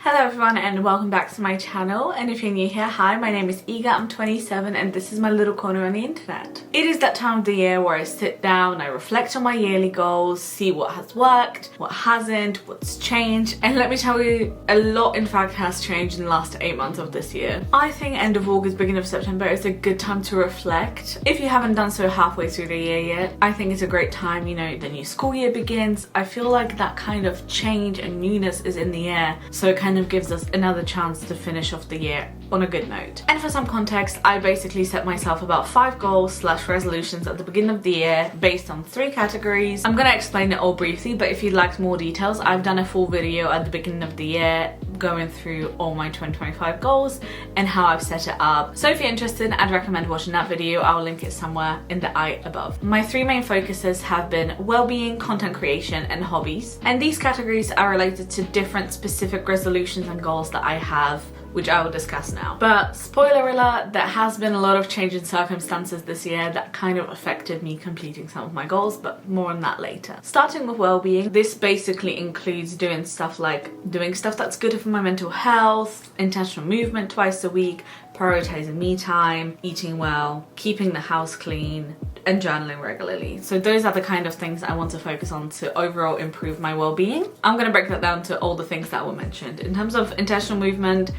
Hello everyone and welcome back to my channel, and if you're new here, hi, my name is Iga, I'm 27 and this is my little corner on the internet. It is that time of the year where I sit down, I reflect on my yearly goals, see what has worked, what hasn't, what's changed, and let me tell you, a lot in fact has changed in the last 8 months of this year. I think end of August, beginning of September is a good time to reflect. If you haven't done so halfway through the year yet, I think it's a great time, you know, the new school year begins. I feel like that kind of change and newness is in the air, so it kind of gives us another chance to finish off the year on a good note. And for some context, I basically set myself about 5 goals / resolutions at the beginning of the year based on 3 categories. I'm gonna explain it all briefly, but if you'd like more details, I've done a full video at the beginning of the year going through all my 2025 goals and how I've set it up. So if you're interested, I'd recommend watching that video. I'll link it somewhere in the eye above. My 3 main focuses have been well-being, content creation, and hobbies. And these categories are related to different specific resolutions and goals that I have, which I will discuss now. But spoiler alert, there has been a lot of change in circumstances this year that kind of affected me completing some of my goals, but more on that later. Starting with well-being, this basically includes doing stuff that's good for my mental health, intentional movement twice a week, prioritizing me time, eating well, keeping the house clean, and journaling regularly. So those are the kind of things I want to focus on to overall improve my well-being. I'm gonna break that down to all the things that were mentioned. In terms of intentional movement,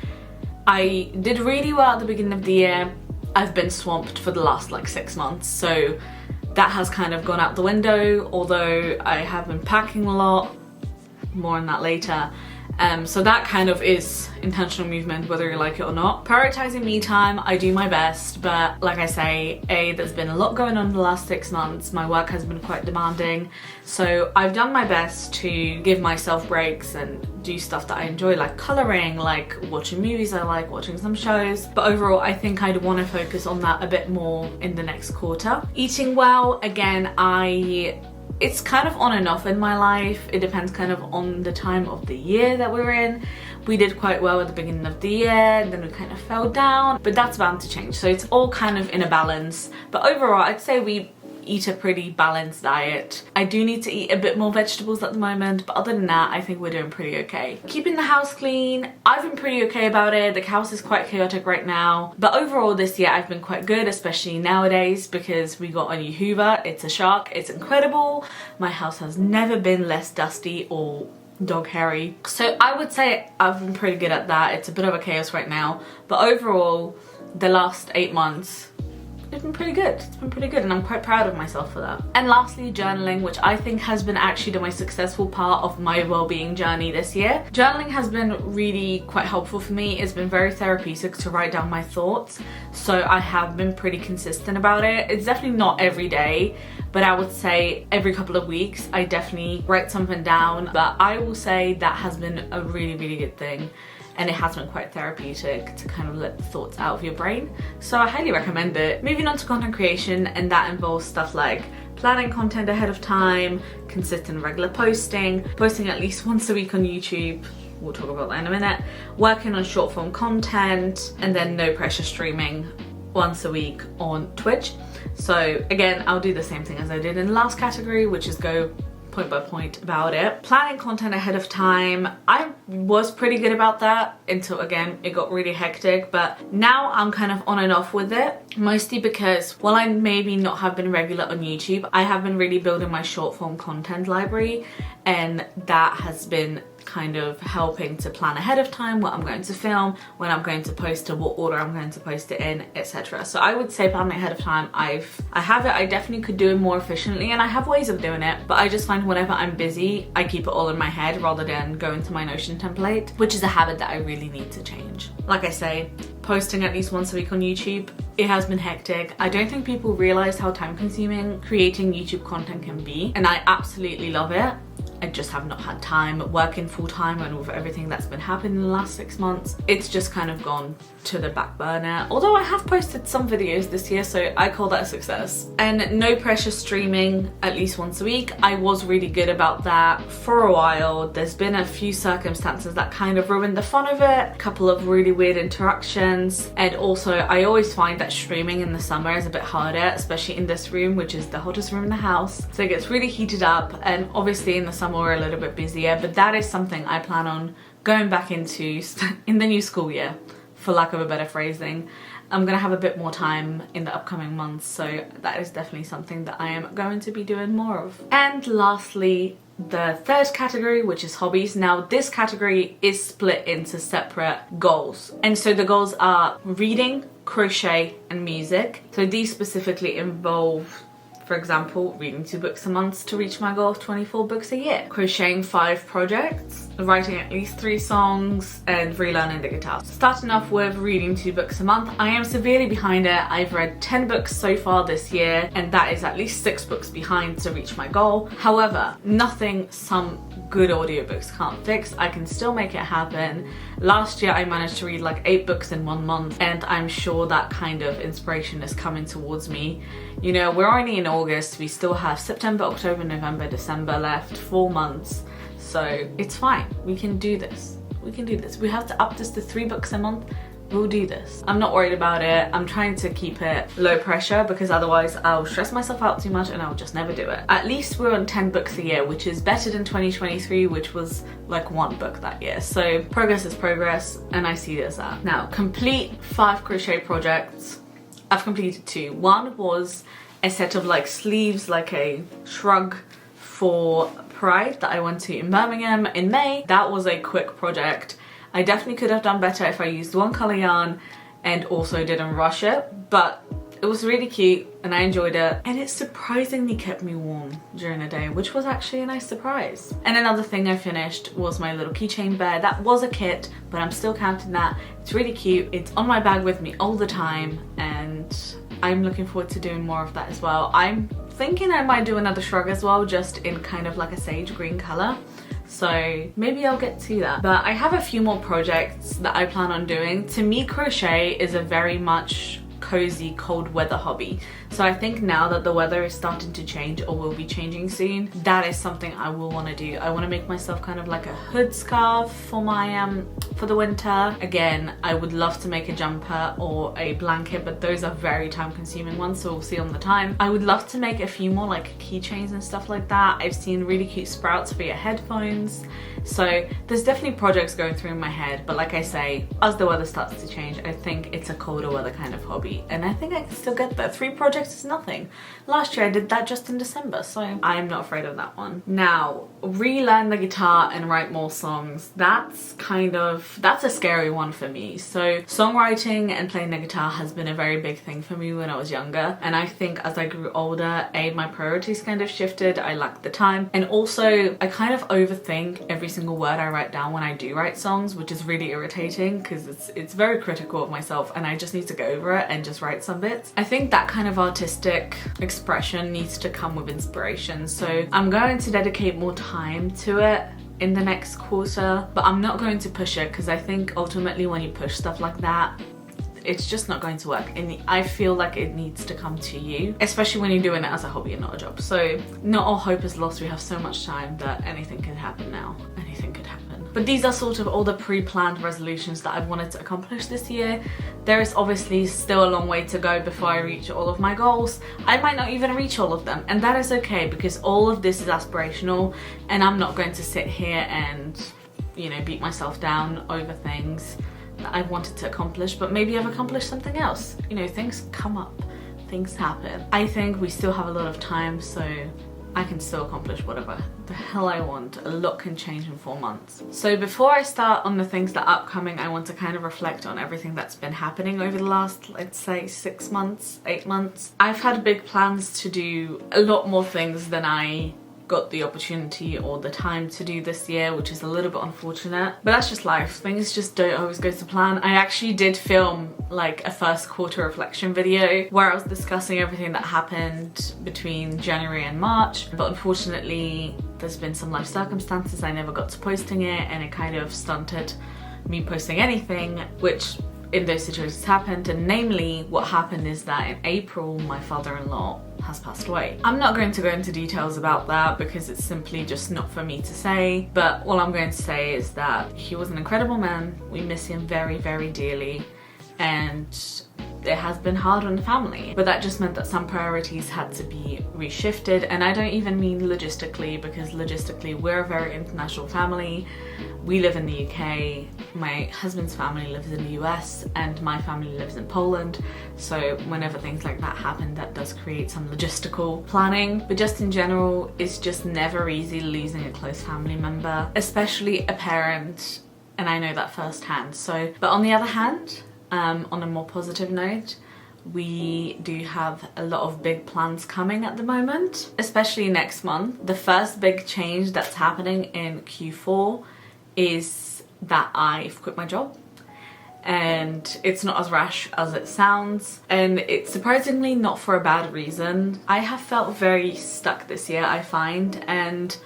I did really well at the beginning of the year. I've been swamped for the last 6 months, so that has kind of gone out the window, although I have been packing a lot. More on that later. So that kind of is intentional movement, whether you like it or not. Prioritizing me time, I do my best, but like I say, there's been a lot going on in the last 6 months. My work has been quite demanding, so I've done my best to give myself breaks and do stuff that I enjoy, like coloring, like watching movies I like, watching some shows. But overall, I think I'd want to focus on that a bit more in the next quarter. Eating well, again, it's kind of on and off in my life. It depends kind of on the time of the year that we're in. We did quite well at the beginning of the year, and then we kind of fell down, but that's bound to change. So it's all kind of in a balance. But overall, I'd say we eat a pretty balanced diet. I do need to eat a bit more vegetables at the moment, but other than that, I think we're doing pretty okay. Keeping the house clean, I've been pretty okay about it. The house is quite chaotic right now, but overall this year I've been quite good, especially nowadays because we got a new Hoover. It's a shark, it's incredible. My house has never been less dusty or dog hairy. So I would say I've been pretty good at that. It's a bit of a chaos right now, but overall the last 8 months, it's been pretty good. It's been pretty good, and I'm quite proud of myself for that. And lastly, journaling, which I think has been actually the most successful part of my well-being journey this year. Journaling has been really quite helpful for me. It's been very therapeutic to write down my thoughts, so I have been pretty consistent about it. It's definitely not every day, but I would say every couple of weeks I definitely write something down. But I will say that has been a really good thing, and it has been quite therapeutic to kind of let the thoughts out of your brain. So I highly recommend it. Moving on to content creation, and that involves stuff like planning content ahead of time, consistent regular posting at least once a week on YouTube. We'll talk about that in a minute. Working on short form content, and then no pressure streaming once a week on Twitch. So again, I'll do the same thing as I did in the last category, which is go point by point about it. Planning content ahead of time, I was pretty good about that until again it got really hectic, but now I'm kind of on and off with it, mostly because while I maybe not have been regular on YouTube, I have been really building my short form content library, and that has been kind of helping to plan ahead of time what I'm going to film, when I'm going to post it, what order I'm going to post it in, etc. So I would say planning ahead of time, I have it. I definitely could do it more efficiently, and I have ways of doing it, but I just find whenever I'm busy, I keep it all in my head rather than go into my Notion template, which is a habit that I really need to change. Like I say, posting at least once a week on YouTube, it has been hectic. I don't think people realize how time consuming creating YouTube content can be, and I absolutely love it. I just have not had time working full time, and with everything that's been happening in the last 6 months, it's just kind of gone to the back burner. Although I have posted some videos this year, so I call that a success. And no pressure streaming at least once a week. I was really good about that for a while. There's been a few circumstances that kind of ruined the fun of it, a couple of really weird interactions, and also I always find that streaming in the summer is a bit harder, especially in this room, which is the hottest room in the house. So it gets really heated up, and obviously in the summer we're a little bit busier, but that is something I plan on going back into in the new school year, for lack of a better phrasing. I'm gonna have a bit more time in the upcoming months, so that is definitely something that I am going to be doing more of. And lastly, the third category, which is hobbies. Now this category is split into separate goals, and so the goals are reading, crochet and music. So these specifically involve, for example, reading 2 books a month to reach my goal of 24 books a year, crocheting 5 projects, writing at least 3 songs, and relearning the guitar. Starting off with reading 2 books a month, I am severely behind it. I've read 10 books so far this year, and that is at least 6 books behind to reach my goal. However, nothing some good audiobooks can't fix. I can still make it happen. Last year I managed to read like 8 books in 1 month, and I'm sure that kind of inspiration is coming towards me. You know, we're only in August, we still have September, October, November, December left, 4 months. So it's fine, we can do this. We can do this. We have to up this to 3 books a month. We'll do this. I'm not worried about it. I'm trying to keep it low pressure because otherwise I'll stress myself out too much and I'll just never do it. At least we're on 10 books a year, which is better than 2023, which was like 1 book that year. So progress is progress, and I see it as that. Now, complete 5 crochet projects. I've completed 2. One was a set of like sleeves, like a shrug for Pride that I went to in Birmingham in May. That was a quick project. I definitely could have done better if I used 1 color yarn and also didn't rush it, but it was really cute and I enjoyed it, and it surprisingly kept me warm during the day, which was actually a nice surprise. And another thing I finished was my little keychain bear. That was a kit, but I'm still counting that. It's really cute. It's on my bag with me all the time, and I'm looking forward to doing more of that as well. I'm thinking I might do another shrug as well, just in kind of like a sage green color. So maybe I'll get to that. But I have a few more projects that I plan on doing. To me, crochet is a very much cozy cold weather hobby. So I think now that the weather is starting to change, or will be changing soon, that is something I will want to do. I want to make myself kind of like a hood scarf for my for the winter. Again, I would love to make a jumper or a blanket, but those are very time consuming ones, so we'll see on the time. I would love to make a few more like keychains and stuff like that. I've seen really cute sprouts for your headphones. So there's definitely projects going through in my head, but like I say, as the weather starts to change, I think it's a colder weather kind of hobby, and I think I can still get there. 3 projects is nothing. Last year I did that just in December, so I'm not afraid of that one. Now, relearn the guitar and write more songs. That's a scary one for me. So songwriting and playing the guitar has been a very big thing for me when I was younger, and I think as I grew older, my priorities kind of shifted. I lacked the time, and also I kind of overthink every single word I write down when I do write songs, which is really irritating because it's very critical of myself, and I just need to go over it and just write some bits. I think that kind of artistic expression needs to come with inspiration, so I'm going to dedicate more time to it in the next quarter, but I'm not going to push it because I think ultimately when you push stuff like that, it's just not going to work, and I feel like it needs to come to you, especially when you're doing it as a hobby and not a job. So not all hope is lost. We have so much time that anything can happen now. Anything could happen. But these are sort of all the pre-planned resolutions that I've wanted to accomplish this year. There is obviously still a long way to go before I reach all of my goals. I might not even reach all of them, and that is okay because all of this is aspirational, and I'm not going to sit here and, you know, beat myself down over things that I wanted to accomplish, but maybe I've accomplished something else. You know, things come up, things happen. I think we still have a lot of time, so I can still accomplish whatever the hell I want. A lot can change in 4 months. So before I start on the things that are upcoming, I want to kind of reflect on everything that's been happening over the last, let's say, 6 months, 8 months. I've had big plans to do a lot more things than I got the opportunity or the time to do this year, which is a little bit unfortunate, but that's just life. Things just don't always go to plan. I actually did film like a first quarter reflection video where I was discussing everything that happened between January and March, but unfortunately there's been some life circumstances. I never got to posting it, and it kind of stunted me posting anything, which in those situations happened. And namely, what happened is that in April my father-in-law has passed away. I'm not going to go into details about that because it's simply just not for me to say, but all I'm going to say is that he was an incredible man. We miss him very, very dearly, and it has been hard on the family, but that just meant that some priorities had to be reshifted. And I don't even mean logistically, because logistically we're a very international family. We live in the UK, my husband's family lives in the US, and my family lives in Poland. So whenever things like that happen, that does create some logistical planning. But just in general, it's just never easy losing a close family member, especially a parent, and I know that firsthand. So, but on the other hand, on a more positive note, we do have a lot of big plans coming at the moment, especially next month. The first big change that's happening in Q4 is that I've quit my job, and it's not as rash as it sounds, and it's surprisingly not for a bad reason. I have felt very stuck this year, I find, and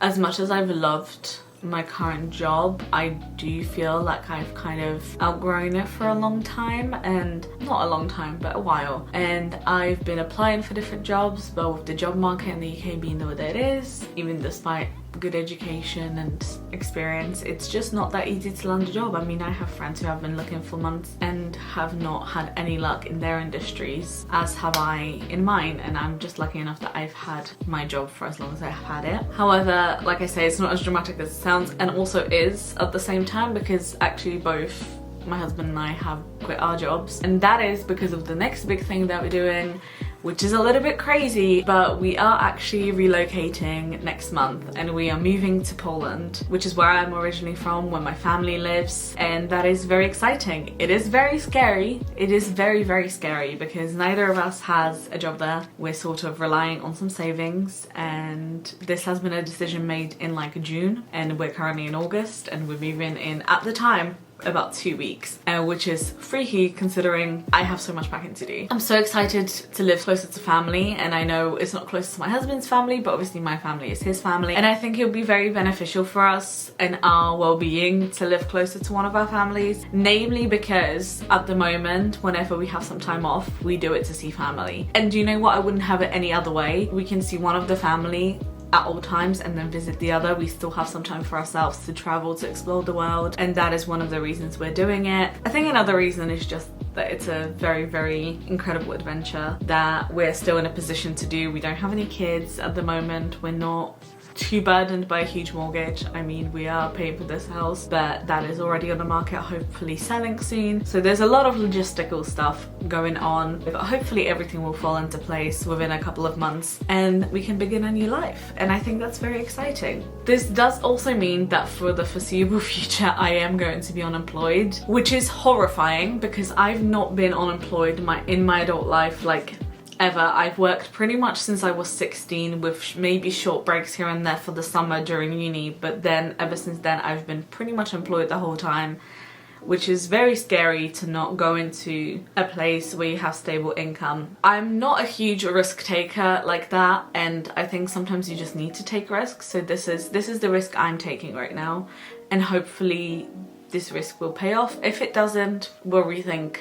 as much as I've loved my current job, I do feel like I've kind of outgrown it for a long time, and not a long time but a while, and I've been applying for different jobs, but with the job market in the UK being the way that it is, even despite good education and experience, it's just not that easy to land a job. I mean, I have friends who have been looking for months and have not had any luck in their industries, as have I in mine, and I'm just lucky enough that I've had my job for as long as I have had it. However, like I say, it's not as dramatic as it sounds, and also is at the same time, because actually both my husband and I have quit our jobs, and that is because of the next big thing that we're doing, which is a little bit crazy, but we are actually relocating next month, and we are moving to Poland, which is where I'm originally from, where my family lives, and that is very exciting. It is very scary. It is very, very scary, because neither of us has a job there. We're sort of relying on some savings, and this has been a decision made in like June, and we're currently in August, and we're moving in at the time about 2 weeks, which is freaky considering I have so much packing to do. I'm so excited to live closer to family, and I know it's not close to my husband's family, but obviously my family is his family, and I think it would be very beneficial for us and our well-being to live closer to one of our families, namely because at the moment, whenever we have some time off, we do it to see family. And you know what, I wouldn't have it any other way. We can see one of the family at all times and then visit the other. We still have some time for ourselves to travel, to explore the world, and that is one of the reasons we're doing it. I think another reason is just that it's a very, very incredible adventure that we're still in a position to do. We don't have any kids at the moment. We're not too burdened by a huge mortgage. I mean, we are paying for this house, but that is already on the market, hopefully selling soon. So there's a lot of logistical stuff going on, but hopefully everything will fall into place within a couple of months and we can begin a new life. And I think that's very exciting. This does also mean that for the foreseeable future, I am going to be unemployed, which is horrifying because I've not been unemployed in my adult life, like, ever. I've worked pretty much since I was 16, with maybe short breaks here and there for the summer during uni, but then ever since then I've been pretty much employed the whole time, which is very scary to not go into a place where you have stable income. I'm not a huge risk taker like that, and I think sometimes you just need to take risks, so this is the risk I'm taking right now, and hopefully this risk will pay off. If it doesn't, we'll rethink,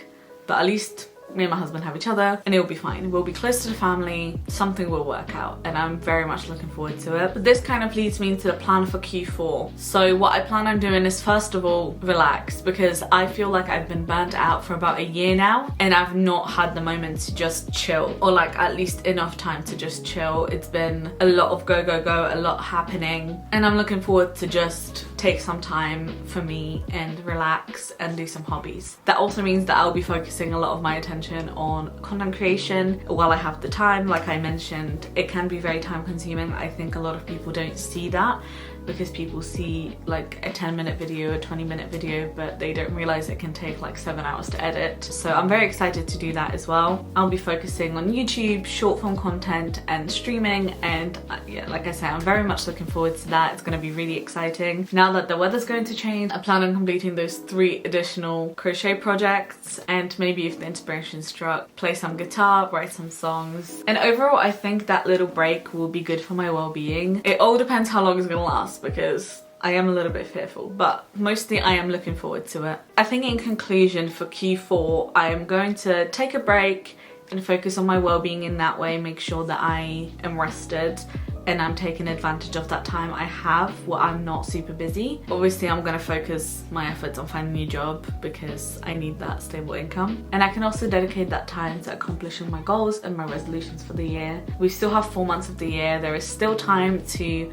but at least me and my husband have each other and it'll be fine. We'll be close to the family, something will work out, and I'm very much looking forward to it. But this kind of leads me into the plan for Q4. So what I plan on doing is, first of all, relax, because I feel like I've been burnt out for about a year now and I've not had the moment to just chill, or like at least enough time to just chill. It's been a lot of go, a lot happening, and I'm looking forward to just take some time for me and relax and do some hobbies. That also means that I'll be focusing a lot of my attention on content creation while I have the time. Like I mentioned, it can be very time consuming. I think a lot of people don't see that because people see like a 10-minute video, a 20-minute video, but they don't realize it can take like 7 hours to edit. So I'm very excited to do that as well. I'll be focusing on YouTube, short form content and streaming, and yeah, like I said, I'm very much looking forward to that. It's going to be really exciting. Now that the weather's going to change, I plan on completing those 3 additional crochet projects, and maybe if the inspiration struck, play some guitar, write some songs. And overall, I think that little break will be good for my well-being. It all depends how long it's going to last, because I am a little bit fearful, but mostly I am looking forward to it. I think in conclusion, for Q4, I am going to take a break and focus on my well-being in that way, make sure that I am rested and I'm taking advantage of that time I have where I'm not super busy. Obviously I'm going to focus my efforts on finding a new job because I need that stable income, and I can also dedicate that time to accomplishing my goals and my resolutions for the year. We still have 4 months of the year. There is still time to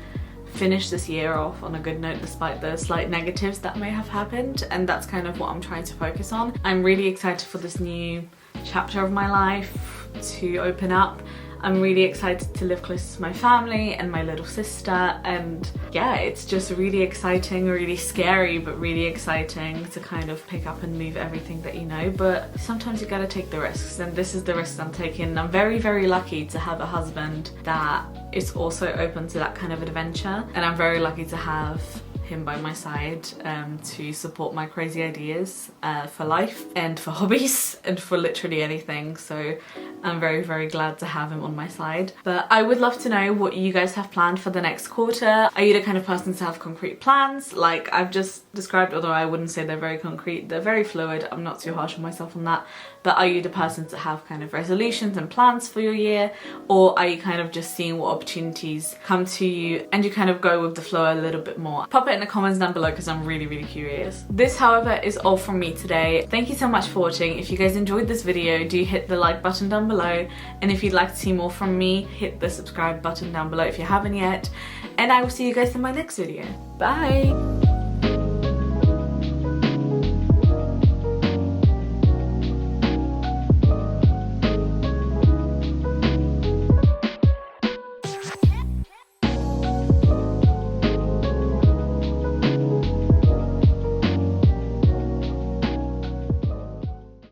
finish this year off on a good note despite the slight negatives that may have happened, and that's kind of what I'm trying to focus on. I'm really excited for this new chapter of my life to open up. I'm really excited to live close to my family and my little sister, and yeah, it's just really exciting, really scary, but really exciting to kind of pick up and move everything that you know. But sometimes you gotta take the risks, and this is the risk I'm taking. I'm very, very lucky to have a husband that is also open to that kind of adventure, and I'm very lucky to have him by my side to support my crazy ideas for life and for hobbies and for literally anything. So I'm very, very glad to have him on my side. But I would love to know what you guys have planned for the next quarter. Are you the kind of person to have concrete plans like I've just described? Although I wouldn't say they're very concrete, they're very fluid. I'm not too harsh on myself on that. But are you the person to have kind of resolutions and plans for your year, or are you kind of just seeing what opportunities come to you and you kind of go with the flow a little bit more? Pop it in the comments down below because I'm really, really curious. This, however, is all from me today. Thank you so much for watching. If you guys enjoyed this video, do hit the like button down below, and if you'd like to see more from me, hit the subscribe button down below if you haven't yet, and I will see you guys in my next video. Bye!